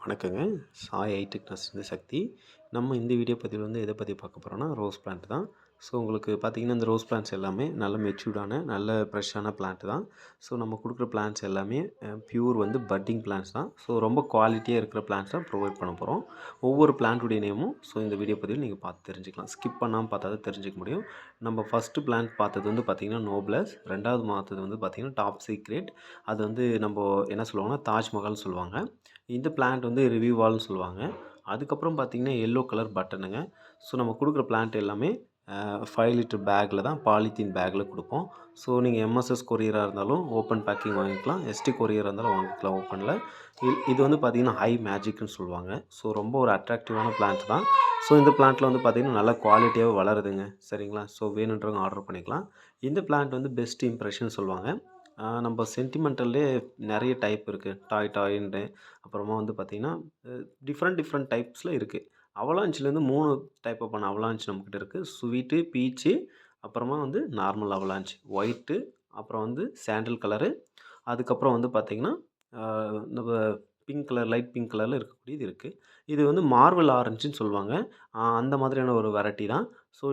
வணக்கங்க. சாய் ஹைடெக்னஸ்லேருந்து சக்தி. நம்ம இந்த வீடியோ பதிவில் வந்து எதை பற்றி பார்க்க போகிறோம்னா, ரோஸ் பிளான்ட் தான். ஸோ உங்களுக்கு பார்த்தீங்கன்னா, இந்த ரோஸ் பிளான்ட்ஸ் எல்லாமே நல்ல மெச்சூர்டான, நல்ல ஃப்ரெஷ்ஷான பிளான்ட் தான். ஸோ நம்ம கொடுக்குற பிளான்ட்ஸ் எல்லாமே பியூர் வந்து பட்டிங் பிளான்ட்ஸ் தான். ஸோ ரொம்ப குவாலிட்டியாக இருக்கிற பிளான்ட்ஸ் தான் ப்ரொவைட் பண்ண போகிறோம். ஒவ்வொரு பிளான்ட்டுடைய நேமும் இந்த வீடியோ பதிவில் நீங்கள் பார்த்து தெரிஞ்சுக்கலாம். ஸ்கிப் பண்ணாமல் பார்த்தா தான் தெரிஞ்சுக்க முடியும். நம்ம ஃபஸ்ட்டு பிளான்ட் பார்த்தது வந்து பார்த்திங்கன்னா நோப்லஸ். ரெண்டாவது பார்த்தது வந்து பார்த்திங்கன்னா டாப் சீக்ரெட். அது வந்து நம்ம என்ன சொல்லுவாங்கன்னா, தாஜ்மஹால்னு சொல்லுவாங்க. இந்த பிளான்ட் வந்து ரிவ்யூ வால்னு சொல்லுவாங்க. அதுக்கப்புறம் பார்த்திங்கன்னா எல்லோ கலர் பட்டனுங்க. ஸோ நம்ம கொடுக்குற பிளான்ட் எல்லாமே 5 லிட்டர் பேக்கில் தான், பாலித்தீன் பேக்கில் கொடுப்போம். ஸோ நீங்கள் எம்எஸ்எஸ் கொரியராக இருந்தாலும் ஓப்பன் பேக்கிங் வாங்கிக்கலாம், எஸ்டி கொரியராக இருந்தாலும் வாங்கிக்கலாம் ஓப்பனில். இது வந்து பார்த்திங்கன்னா ஹை மேஜிக்னு சொல்லுவாங்க. ஸோ ரொம்ப ஒரு அட்ராக்டிவான பிளான்ட் தான். ஸோ இந்த பிளான்ட்டில் வந்து பார்த்திங்கன்னா நல்லா குவாலிட்டியாகவே வளருதுங்க. சரிங்களா? ஸோ வேணுன்றவங்க ஆர்டர் பண்ணிக்கலாம். இந்த பிளான்ட் வந்து பெஸ்ட் இம்ப்ரெஷன் சொல்லுவாங்க. நம்ம சென்டிமெண்டல்லே நிறைய டைப் இருக்குது. டாய்ன்ட்டு அப்புறமா வந்து பார்த்திங்கன்னா டிஃப்ரெண்ட் டைப்ஸில் இருக்குது. அவலாஞ்சிலேருந்து 3 டைப் ஆஃப் அவலாஞ்ச் நம்மக்கிட்ட இருக்குது. ஸ்வீட்டு, பீச்சு, அப்புறமா வந்து நார்மல் அவலாஞ்ச். ஒயிட்டு, அப்புறம் வந்து சாண்டில் கலரு, அதுக்கப்புறம் வந்து பார்த்திங்கன்னா நம்ம பிங்க் கலர், லைட் பிங்க் கலரில் இருக்கக்கூடியது இருக்குது. இது வந்து மார்வல் ஆரஞ்சுன்னு சொல்லுவாங்க. அந்த மாதிரியான ஒரு வெரைட்டி தான். ஸோ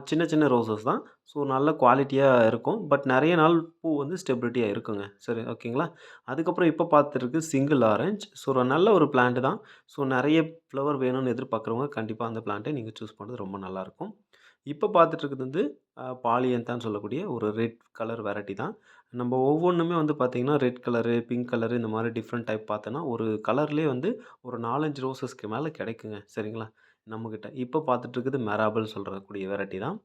சின்ன சின்ன ரோசஸ் தான். ஸோ நல்ல குவாலிட்டியாக இருக்கும். பட் நிறைய நாள் பூ வந்து ஸ்டெபிலிட்டியாக இருக்குங்க. சரி, ஓகேங்களா? அதுக்கப்புறம் இப்போ பார்த்துருக்கு சிங்கிள் ஆரஞ்ச். ஸோ நல்ல ஒரு பிளான்ட் தான். ஸோ நிறைய ஃப்ளவர் வேணும்னு எதிர்பார்க்குறவங்க கண்டிப்பாக அந்த பிளான்ட்டை நீங்கள் சூஸ் பண்ணுறது ரொம்ப நல்லாயிருக்கும். இப்போ பார்த்துட்ருக்குது வந்து பாலியந்தான்னு சொல்லக்கூடிய ஒரு ரெட் கலர் வெரைட்டி தான். நம்ம ஒவ்வொன்றுமே வந்து பார்த்திங்கன்னா ரெட் கலரு, பிங்க் கலரு, இந்த மாதிரி டிஃப்ரெண்ட் டைப் பார்த்தோன்னா ஒரு கலர்லேயே வந்து ஒரு 4, 5 ரோசஸ்க்கு மேலே கிடைக்குங்க. சரிங்களா? நம்மக்கிட்ட இப்போ பார்த்துட்ருக்குது மெராபிள் சொல்கிறக்கூடிய வெரைட்டி தான்.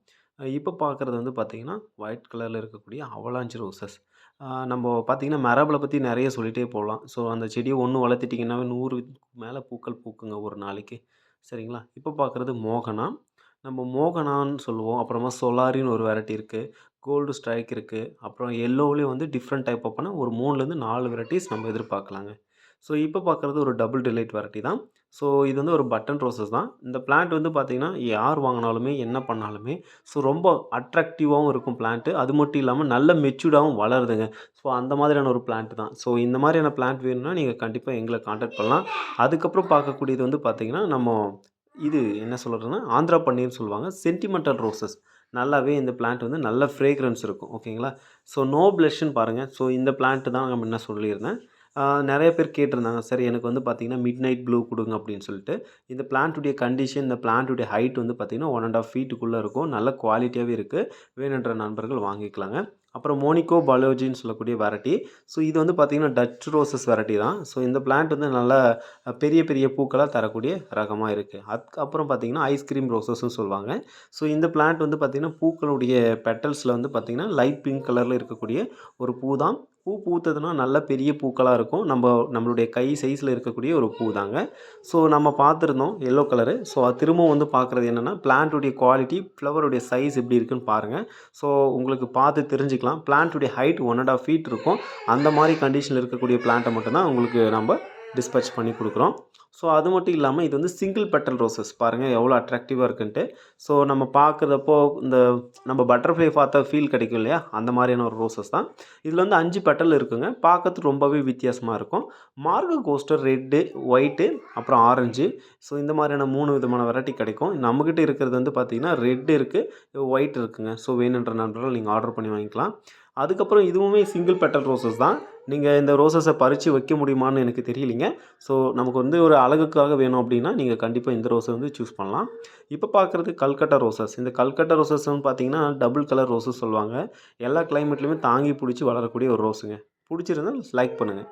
இப்போ பார்க்குறது வந்து பார்த்திங்கன்னா ஒயிட் கலரில் இருக்கக்கூடிய அவலாஞ்ச் ரோசஸ். நம்ம பார்த்திங்கன்னா மெராபிளை பற்றி நிறைய சொல்லிகிட்டே போகலாம். ஸோ அந்த செடியை ஒன்று வளர்த்திட்டிங்கன்னாவே 100 மேலே பூக்கள் பூக்குங்க ஒரு நாளைக்கு. சரிங்களா? இப்போ பார்க்குறது மோகனா. நம்ம மோகனான்னு சொல்லுவோம். அப்புறமா சொலாரின்னு ஒரு வெரைட்டி இருக்குது. கோல்டு ஸ்ட்ரைக் இருக்குது. அப்புறம் எல்லோவிலேயும் வந்து டிஃப்ரெண்ட் டைப் ஆஃபான ஒரு 3லேருந்து 4 வெரைட்டிஸ் நம்ம எதிர்பார்க்கலாங்க. ஸோ இப்போ பார்க்குறது ஒரு டபுள் டிலைட் வெரைட்டி தான். ஸோ இது வந்து ஒரு பட்டன் ரோசஸ் தான். இந்த பிளான்ட் வந்து பார்த்திங்கன்னா யார் வாங்கினாலுமே என்ன பண்ணாலுமே ரொம்ப அட்ராக்டிவாகவும் இருக்கும் பிளான்ட்டு. அது மட்டும் இல்லாமல் நல்ல மெச்சூர்டாகவும் வளருதுங்க. ஸோ அந்த மாதிரியான ஒரு பிளான்ட் தான். ஸோ இந்த மாதிரியான பிளான்ட் வேணும்னா நீங்கள் கண்டிப்பாக எங்களை கான்டாக்ட் பண்ணலாம். அதுக்கப்புறம் பார்க்கக்கூடியது வந்து பார்த்திங்கன்னா இது என்ன சொல்கிறதுன்னா ஆந்திரா பன்னீர்னு சொல்லுவாங்க. Sentimental roses. நல்லாவே இந்த பிளான்ட் வந்து நல்ல ஃப்ரேக்ரன்ஸ் இருக்கும். ஓகேங்களா? ஸோ நோ ப்ளஷ்ன்னு பாருங்கள். ஸோ இந்த பிளான்ட் தான் நான் முன்ன சொல்லியிருந்தேன். நிறைய பேர் கேட்டிருந்தாங்க. சரி, எனக்கு வந்து பார்த்திங்கன்னா மிட் நைட் ப்ளூ கொடுங்க அப்படின்னு சொல்லிட்டு. இந்த பிளான்ட்டுடைய கண்டிஷன், இந்த பிளான்ட்டுடைய ஹைட் வந்து பார்த்திங்கன்னா 1 1/2 ஃபீட்டுக்குள்ளே இருக்கும். நல்ல குவாலிட்டியாகவே இருக்குது. வேணுன்ற நண்பர்கள் வாங்கிக்கலாங்க. அப்புறம் மோனிகோ பாலோஜின்னு சொல்லக்கூடிய வெரைட்டி. ஸோ இது வந்து பார்த்திங்கன்னா டச் ரோசஸ் வெரைட்டி தான். ஸோ இந்த பிளான்ட் வந்து நல்லா பெரிய பெரிய பூக்களாக தரக்கூடிய ரகமாக இருக்குது. அதுக்கப்புறம் பார்த்திங்கன்னா ஐஸ்கிரீம் ரோசஸ்ன்னு சொல்லுவாங்க. ஸோ இந்த பிளான்ட் வந்து பார்த்திங்கன்னா பூக்களுடைய பெட்டல்ஸில் வந்து பார்த்திங்கன்னா லைட் பிங்க் கலரில் இருக்கக்கூடிய ஒரு பூ தான். பூ பூத்ததுன்னா நல்ல பெரிய பூக்களாக இருக்கும். நம்மளுடைய கை சைஸில் இருக்கக்கூடிய ஒரு பூ தாங்க. ஸோ நம்ம பார்த்துருந்தோம் எல்லோ கலரு. ஸோ அது திரும்பவும் வந்து பார்க்குறது என்னென்னா பிளான்ட்டுடைய குவாலிட்டி, ஃப்ளவருடைய சைஸ் எப்படி இருக்குன்னு பாருங்கள். ஸோ உங்களுக்கு பார்த்து தெரிஞ்சுக்கலாம். பிளான்ட்டுடைய ஹைட் 1 1/2 ஃபீட் இருக்கும். அந்த மாதிரி கண்டிஷனில் இருக்கக்கூடிய பிளான்ட்டை மட்டும்தான் உங்களுக்கு நம்ம டிஸ்பேட்ச் பண்ணி கொடுக்குறோம். ஸோ அது மட்டும் இல்லாமல் இது வந்து சிங்கிள் பெட்டல் ரோசஸ் பாருங்கள் எவ்வளோ அட்ராக்டிவாக இருக்குன்ட்டு. ஸோ நம்ம பார்க்குறப்போ இந்த நம்ம பட்டர்ஃப்ளை பார்த்தா ஃபீல் கிடைக்கும் இல்லையா, அந்த மாதிரியான ஒரு ரோசஸ் தான். இதில் வந்து 5 பெட்டல் இருக்குங்க. பார்க்கறதுக்கு ரொம்பவே வித்தியாசமாக இருக்கும். மார்கோ கோஸ்டர் ரெட்டு, ஒயிட்டு, அப்புறம் ஆரஞ்சு. ஸோ இந்த மாதிரியான 3 விதமான வெரைட்டி கிடைக்கும். நம்மக்கிட்ட இருக்கிறது வந்து பார்த்திங்கன்னா ரெட் இருக்குது, ஒயிட் இருக்குங்க. ஸோ வேணுன்ற நண்பர்கள் நீங்கள் ஆர்டர் பண்ணி வாங்கிக்கலாம். அதுக்கப்புறம் இதுவுமே சிங்கிள் பெட்டல் ரோசஸ் தான். நீங்கள் இந்த ரோசஸை பறித்து வைக்க முடியுமான்னு எனக்கு தெரியலிங்க. ஸோ நமக்கு வந்து ஒரு அழகுக்காக வேணும் அப்படின்னா நீங்கள் கண்டிப்பாக இந்த ரோஸை வந்து சூஸ் பண்ணலாம். இப்போ பார்க்குறது கல்கட்டா ரோசஸ். இந்த கல்கட்டா ரோசஸ் வந்து பார்த்திங்கன்னா டபுள் கலர் ரோசஸ் சொல்லுவாங்க. எல்லா கிளைமேட்லையுமே தாங்கி பிடிச்சி வளரக்கூடிய ஒரு ரோஸுங்க. பிடிச்சிருந்தா லைக் பண்ணுங்கள்.